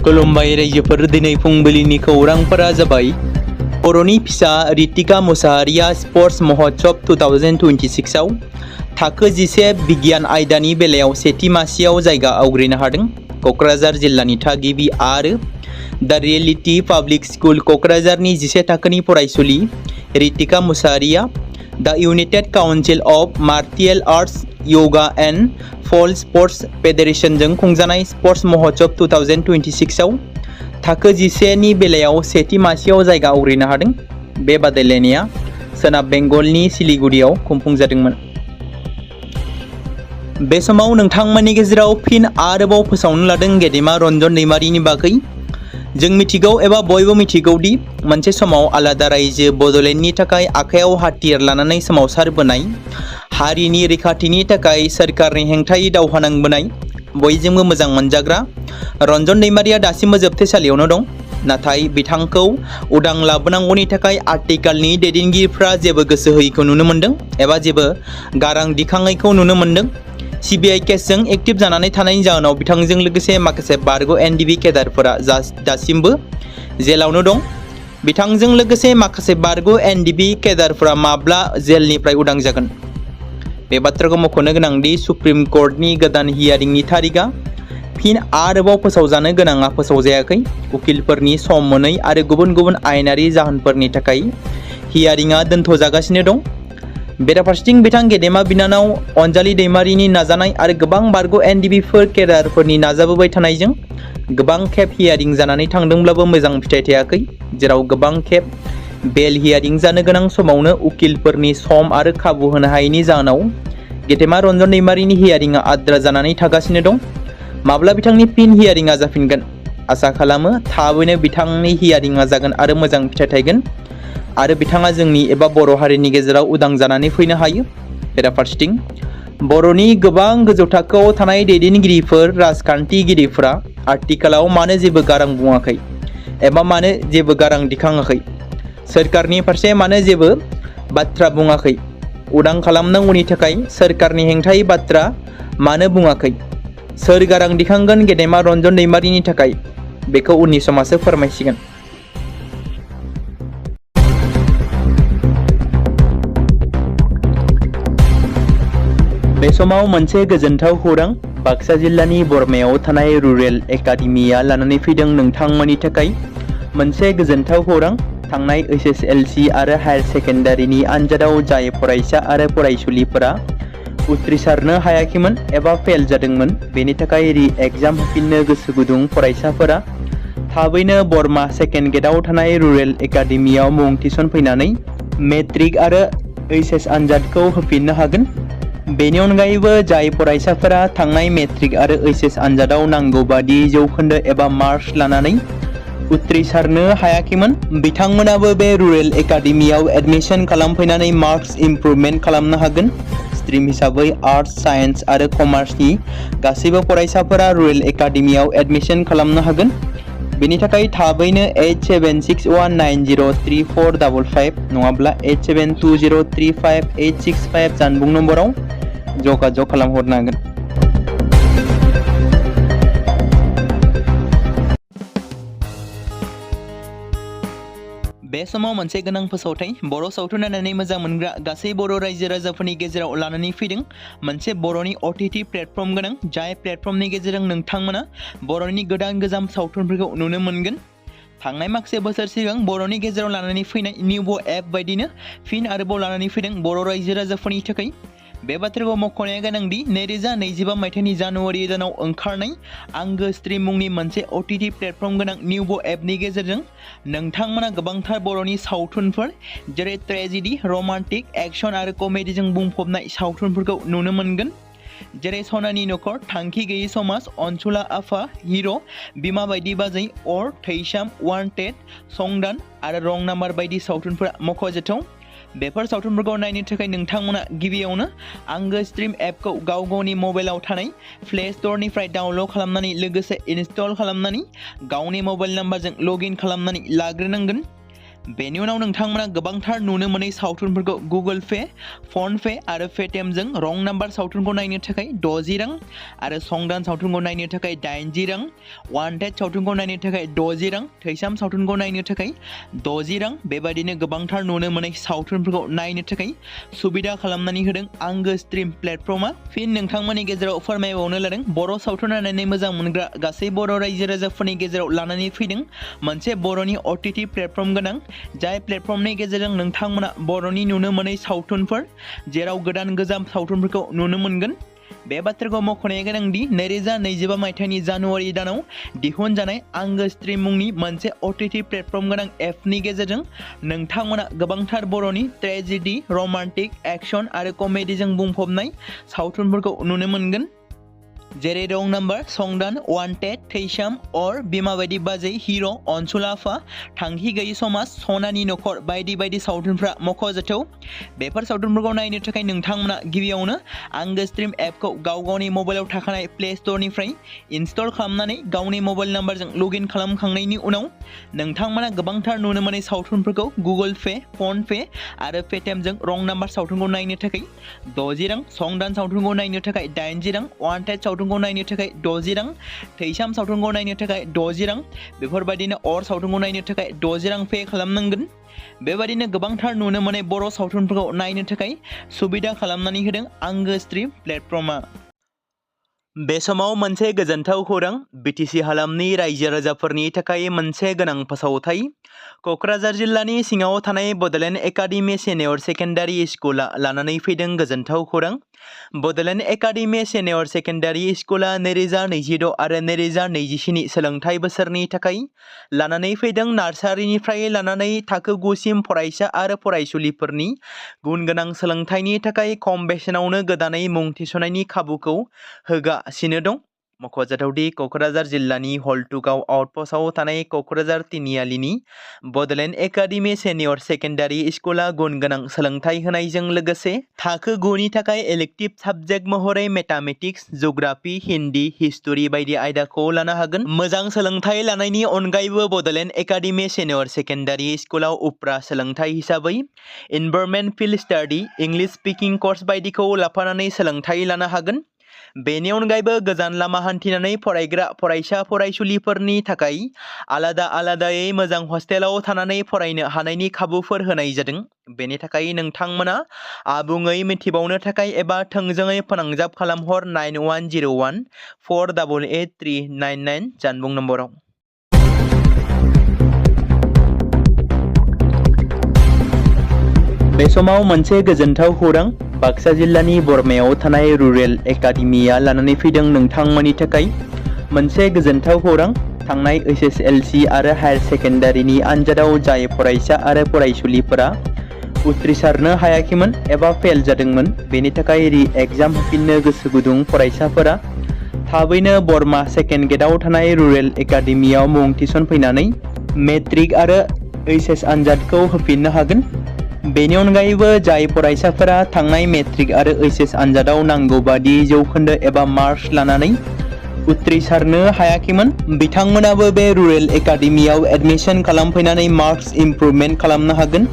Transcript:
खुलुमबाय रायजोफोर दिनै फुंबिलिनि खौरांफोरा जाबाय बर'नि फिसा रितिका मुसाहारिया स्पर्ट्स महोत्सव 2026 आव थाखो 11 बिगियान आयदानि बेलायाव सेथि मासियाव जायगा आवग्रिनो हादों। क'क्राझार जिल्लानि थागिबि आरो द रियेलिटी पाब्लिक स्कुल क'क्राझारनि 11 थाखोनि फरायसुलि Ritika Musahary the United Council of Martial Arts Yoga and Fall Sports फेडरेशनजों खुंजानाय स्पोर्ट्स महोत्सव 2026 आव थाखो 11 नि बेलायाव सेथि मासियाव जायगा आवग्रिनो हादों। बे बादायलायनाया सोनाब बेंगलनि सिलिगुरियाव खुंफुंजादोंमोन। बे समाव नोंथांमोननि गेजेराव फिन आरोबाव फोसावनो लादों गेदेमा रन्जन दैमारिनि बागै। जों मिथिगौ एबा बयबो मिथिगौ दि मोनसे समाव आलादा रायजो बड'लेण्डनि थाखाय आखायाव हाथियार लानानै सोमावसारबोनाय, हारिनि रैखाथिनि थाखाय सोरखारनि हेंथायै दावहा नांबोनाय बयजोंबो मोजां मोनजाग्रा रन्जन दैमारिया दासिमबो जोबथेसालियावनो दं। नाथाय बिथांखौ उदां लाबोनांगौनि थाखाय आथिखालनि दैदेनगिरिफ्रा जेबो गोसो होयैखौ नुनो मोन्दों एबा जेबो गारां दिखाङैखौ नुनो मोन्दों। सीबीआई केसजों एक्टिभ जानानै थानायनि जाहोनाव बिथांजों लोगोसे माखासे बारग' एनडिबि केडारफोरा दासिमबो जेलावनो दं। बिथांजों लोगोसे माखासे बारग' एनडिबि केडारफोरा माब्ला जेलनिफ्राय उदां जागोन? बे बाथ्राखौ मख'नो गोनांदि सुप्रिम कर्टनि गोदान हियारिंनि थारिखआ फिन आरोबाव फोसावजानो गोनाङा फोसावजायाखै। उकिलफोरनि सम मोनै आरो गुबुन गुबुन आयेनारि जाहोनफोरनि थाखाय हियारिंआ दोनथ'जागासिनो दं। बेराफारसेथिं बिथां गेदेमा बिनानाव अनजालि दैमारिनि नाजानाय आरो गोबां बारग' एनडिबिफोर केडारफोरनि नाजाबोबाय थानायजों गोबां खेब हियारिं जानानै थांदोंब्लाबो मोजां फिथाइ थायाखै, जेराव गोबां खेब बेल हियारिं जानो गोनां समावनो उकिलफोरनि सम आरो खाबु होनो हायैनि जाहोनाव गेदेमा रन्जन दैमारिनि हियारिंआ आद्रा जानानै थागासिनो दं। माब्ला बिथांनि फिन हियारिंआ जाफिनगोन? आसा खालामो थाबैनो बिथांनि हियारिंआ जागोन आरो मोजां फिथाइ थायगोन आरो बिथाङा जोंनि एबा बर' हारिनि गेजेराव उदां जानानै फैनो हायो। बेराफारसेथिं बर'नि गोबां गोजौ थाखोआव थानाय दैदेनगिरिफोर, राजखान्थिगिरिफोरा आथिखालाव मानो जेबो गारां बुङाखै एबा मानो जेबो गारां दिखाङाखै? सोरखारनि फारसे मानो जेबो बाथ्रा बुङाखै? उदां खालामनांगौनि थाखाय सोरखारनि हेंथायै बाथ्रा मानो बुङाखै? सोर गारां दिखांगोन गेदेमा रन्जन दैमारिनि थाखाय? बेखौ उननि समासो फोरमायसिगोन। बे समाव मोनसे गोजोनथाव खौरां बाक्सा जिल्लानि बरमायाव थानाय रुरेल एकाडेमिया लानानै फैदों नोंथांमोननि थाखाय मोनसे गोजोनथाव खौरां। थांनाय एसएसएलसी आरो हायार सेकेन्डारिनि आनजादाव जाय फरायसा आरो फरायसुलिफोरा उथ्रिसारनो हायाखैमोन एबा फेल जादोंमोन, बेनि थाखाय रि एग्जाम होफिननो गोसो गुदुं फरायसाफोरा थाबैनो बरमा सेकेन्ड गेटआव थानाय रुरेल एकाडेमियाव मुं थिसनफैनानै मेट्रिक आरो एचएस आनजादखौ होफिननो हागोन। बेनि अनगायैबो जाय फरायसाफोरा थांनाय मेट्रिक आरो एचएस आनजादाव नांगौ बादि जौखोन्दो एबा मार्क्स लानानै उथ्रिसारनो हायाखैमोन, बिथांमोनाबो बे रुरेल एकाडेमियाव एडमिशन खालामफैनानै मार्क्स इमप्रुभमेन्ट खालामनो हागोन। स्ट्रिम हिसाबै आर्ट्स, साइन्स आरो कमार्सनि गासैबो फरायसाफोरा रुरेल एकाडेमियाव एडमिशन खालामनो हागोन। बेनि थाखाय थाबैनो 8761903455 नङाब्ला 8720358865 जानबुं नम्बराव जगाजग खालामहरनो हागोन। बे समाव मोनसे गोनां फोसावथाय बर' सावथुन नायनानै मोजां मोनग्रा गासै बर' रायजो राजाफोरनि गेजेराव लानानै फैदों मोनसे बर'नि OTT प्लेटफर्म गोनां, जाय प्लेटफर्मनि गेजेरजों नोंथांमोना बर'नि गोदान गोजाम सावथुनफोरखौ नुनो मोनगोन। थांनाय माखासे बोसोर सिगां बर'नि गेजेराव लानानै फैनाय निउबो एप बायदिनो फिन आरोबाव लानानै फैदों बर' रायजो राजाफोरनि थाखाय। बे बाथ्राखौ मख'नाया गोनांदि 2025 मायथाइनि जानुवारि दानाव ओंखारनाय आंगो स्ट्रिम मुंनि मोनसे OTT प्लेटफर्म गोनां निउबो एपनि गेजेरजों नोंथांमोना गोबांथार बर'नि सावथुनफोर जेरै ट्रेजेडि, रमान्टिक, एक्सन आरो कमेडिजों बुंफबनाय सावथुनफोरखौ नुनो मोनगोन। जेरै सनानि नखर, थांखि गैयै समाज, अनसुला आफा, हिर', बिमा बायदि बाजै, अर, थैसाम, वान्टेड, संदान आरो रं नाम्बार बायदि सावथुनफोरा मख'जाथाव। बेफोर सावथुनफोरखौ नायनो थाखाय नोंथांमोना गिबियावनो आंगो स्ट्रिम एपखौ गाव गावनि मबाइलाव थानाय प्ले स्ट'रनिफ्राय डाउनल'ड खालामनानै लोगोसे इनस्टल खालामनानै गावनि मबाइल नाम्बारजों लग इन खालामनानै लाग्रोनांगोन। बेनि उनाव नोंथांमोना गोबांथार नुनो मोनै सावथुनफोरखौ गुगोल पे, फन पे आरो पेटिएमजों रं नाम्बार सावथुनखौ नायनो थाखाय 60 रां आरो संदान सावथुनखौ नायनो थाखाय 80 रां, वान्टेड सावथुनखौ नायनो थाखाय 60 रां, थैसाम सावथुनखौ नायनो थाखाय 60 रां बेबायदिनो गोबांथार नुनो मोनै सावथुनफोरखौ नायनो थाखाय सुबिदा खालामनानै होदों आंगो स्ट्रिम प्लेटफर्मा। फिन नोंथांमोननि गेजेराव फोरमायबावनो लादों बर' सावथुन नायनानै मोजां मोनग्रा गासै बर' रायजो राजाफोरनि गेजेराव लानानै फैदों मोनसे बर'नि OTT प्लेटफर्म गोनां, जाय प्लेटफर्मनि गेजेरजों नोंथांमोना बर'नि नुनो मोनै सावथुनफोर जेराव गोदान गोजाम सावथुनफोरखौ नुनो मोनगोन। बे बाथ्राखौ मख'नाया गोनांदि 2025 मायथाइनि जानुवारि दानाव दिहुनजानाय आंगो स्ट्रिम मुंनि मोनसे OTT प्लेटफर्म गोनां एपनि गेजेरजों नोंथांमोना गोबांथार बर'नि ट्रेजेडि, रमान्टिक, एक्शन आरो कमेडिजों बुंफबनाय सावथुनफोरखौ नुनो मोनगोन। जेरै रं नाम्बार, संदान, वान्टेड, थैसाम, अर, बिमा बायदि बाजै, हिर', अनसुला आफा, थांखि गैयि समाज, सनानि नखर बायदि बायदि सावथुनफ्रा मख'जाथाव। बेफोर सावथुनफोरखौ नायनो थाखाय नोंथांमोना गिबियावनो आंगो स्ट्रिम एपखौ गावनि मबाइलाव थाखानाय प्ले स्ट'रनिफ्राय इनस्टल खालामनानै गावनि मबाइल नाम्बारजों लगइन खालामखांनायनि उनाव नोंथांमोना गोबांथार नुनो मोनै सावथुनफोरखौ गुगोल पे, फन पे आरो पेटिएमजों रं नाम्बार सावथुनखौ नायनो थाखाय 60 रां, संदान सावथुनखौ नायनो थाखाय 80 रां, वान्टेड सावथुनखौ नायनो थाखाय 60 रां, थैसाम सावथुनखौ नायनो थाखाय 60 रां बेफोरबायदिनो अर सावथुनखौ नायनो थाखाय 60 रां पे खालामनांगोन। बेबायदिनो गोबांथार नुनो मोनै बर' सावथुनफोरखौ नायनो थाखाय सुबिदा खालामनानै होदों आंगो स्ट्रिम प्लेटफर्मा। बे समाव मोनसे गोजोनथाव खौरां, BTC हालामनि रायजो राजाफोरनि थाखाय मोनसे गोनां फोसावथाय। क'क्राझार जिल्लानि सिङाव थानाय बड'लेण्ड एकाडेमि सिनियर सेकेन्डारि स्कुला लानानै फैदों गोजोनथाव खौरां। बड'लेण्ड एकाडेमि सिनियर सेकेन्डारि स्कुला 2026 आरो 2027 सोलोंथाइ बोसोरनि थाखाय लानानै फैदों नार्सारिनिफ्राय लानानै थाखो 9 सिम फरायसा आरो फरायसुलिफोरनि गुन गोनां सोलोंथाइनि थाखाय खम बेसेनावनो गोदानै मुं थिसननायनि खाबुखौ होगासिनो दं। मख'जाथावदि क'क्राझार जिल्लानि हल्टुगाव आउटपस्टआव थानाय क'क्राझार तिनिआलिनि बड'लेण्ड एकाडेमि सिनियर सेकेन्डारि स्कुला गुन गोनां सोलोंथाइ होनायजों लोगोसे थाखो 9 नि थाखाय इलेक्टिभ साबजेक्ट महरै मेथामेटिक्स, जिअ'ग्राफि, हिन्दी, हिस्टरि बायदि आयदाखौ लानो हागोन। मोजां सोलोंथाइ लानायनि अनगायैबो बड'लेण्ड एकाडेमि सिनियर सेकेन्डारि स्कुलाव उफ्रा सोलोंथाइ हिसाबै environment field study, English speaking course बायदिखौ लाफानानै सोलोंथाइ लानो हागोन। बेनि अनगायैबो गोजान लामा हान्थिनानै फरायग्रा फरायसा फरायसुलिफोरनि थाखाय आलादायै मोजां हस्टेलाव थानानै फरायनो हानायनि खाबुफोर होनाय जादों। बेनि थाखाय नोंथांमोना आबुङै मिथिबावनो थाखाय एबा थोंजोङै फोनांजाब खालामहर 9101 488 399 जानबुं नम्बराव। बे समाव मोनसे गोजोनथाव खौरां, बाक्सा जिल्लानि बरमायाव थानाय रुरेल एकाडेमिया लानानै फैदों नोंथांमोननि थाखाय मोनसे गोजोनथाव खौरां। थांनाय SSLC आरो हायार सेकेन्डारिनि आनजादाव जाय फरायसा आरो फरायसुलिफोरा उथ्रिसारनो हायाखैमोन एबा फेल जादोंमोन, बेनि थाखाय रि-एग्जाम होफिननो गोसो गुदुं फरायसाफोरा थाबैनो बरमा सेकेन्ड गेटआव थानाय रुरेल एकाडेमियाव मुं थिसनफैनानै मेट्रिक आरो HS आनजादखौ होफिननो हागोन। बेनि अनगायैबो जाय फरायसाफोरा थांनाय मेट्रिक आरो HS आनजादाव नांगौ बादि जौखोन्दो एबा मार्क्स लानानै उथ्रिसारनो हायाखैमोन, बिथांमोनाबो बे रुरेल एकाडेमियाव एडमिशन खालामफैनानै मार्क्स इमप्रुभमेन्ट खालामनो हागोन।